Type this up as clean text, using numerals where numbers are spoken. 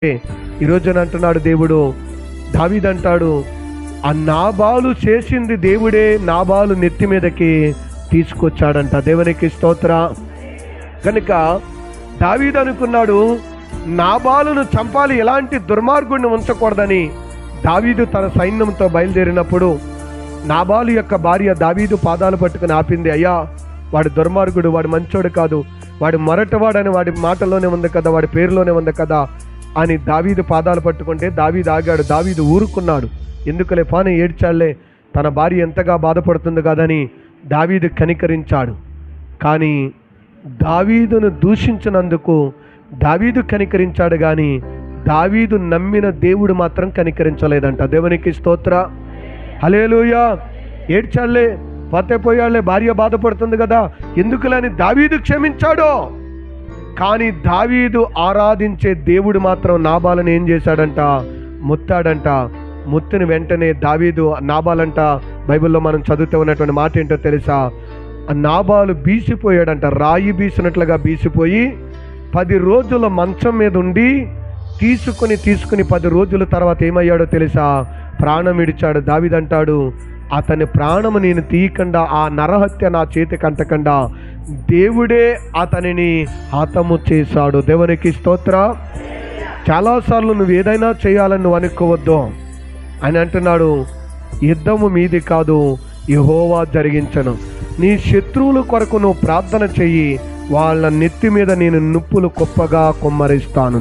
ఈరోజున అంటున్నాడు దేవుడు, దావీదు అంటాడు, ఆ నాబాలు చేసింది దేవుడే నాబాలు నెత్తి మీదకి తీసుకొచ్చాడంట. దేవునికి స్తోత్ర. కనుక దావీదు అనుకున్నాడు, నాబాలును చంపాలి, ఎలాంటి దుర్మార్గుడిని ఉంచకూడదని. దావీదు తన సైన్యంతో బయలుదేరినప్పుడు నాబాలు యొక్క భార్య దావీదు పాదాలు పట్టుకుని ఆపింది. అయ్యా, వాడు దుర్మార్గుడు, వాడు మంచోడు కాదు, వాడు మొరటవాడని వాడి మాటల్లోనే ఉంది కదా, వాడి పేరులోనే ఉంది కదా అని దావీదు పాదాలు పట్టుకుంటే దావీదు ఆగాడు. దావీదు ఊరుకున్నాడు. ఎందుకులే, పాని ఏడ్చాళ్లే, తన భార్య ఎంతగా బాధపడుతుంది కదని దావీదు కనికరించాడు. కానీ దావీదును దూషించినందుకు దావీదు కనికరించాడు, కానీ దావీదు నమ్మిన దేవుడు మాత్రం కనికరించలేదంట. దేవునికి స్తోత్ర. హల్లెలూయా. ఏడ్చాళ్లే, పోయాళ్లే, భార్య బాధపడుతుంది కదా, ఎందుకులని దావీదు క్షమించాడు. కానీ దావీదు ఆరాధించే దేవుడు మాత్రం నాబాలను ఏం చేశాడంట? ముత్తాడంట. ముత్తిని వెంటనే దావీదు, నాబాలంట, బైబిల్లో మనం చదువుతూ ఉన్నటువంటి మాట ఏంటో తెలుసా? నాబాలు బీసిపోయాడంట, రాయి బీసినట్లుగా బీసిపోయి 10 రోజుల మంచం మీద ఉండి తీసుకుని 10 రోజుల తర్వాత ఏమయ్యాడో తెలుసా? ప్రాణం విడిచాడు. దావీదు అంటాడు, అతని ప్రాణము నేను తీయకుండా, ఆ నరహత్య నా చేతికి అంటకుండా దేవుడే అతనిని హతము చేశాడు. దేవునికి స్తోత్ర. చాలాసార్లు నువ్వు ఏదైనా చేయాలని నువ్వు అనుకోవద్దు. ఆయన అంటున్నాడు, యుద్ధము మీది కాదు, యెహోవా జరిగించను. నీ శత్రువుల కొరకు నువ్వు ప్రార్థన చెయ్యి, వాళ్ళ నెత్తి మీద నేను నిప్పులు కుప్పగా కుమ్మరిస్తాను.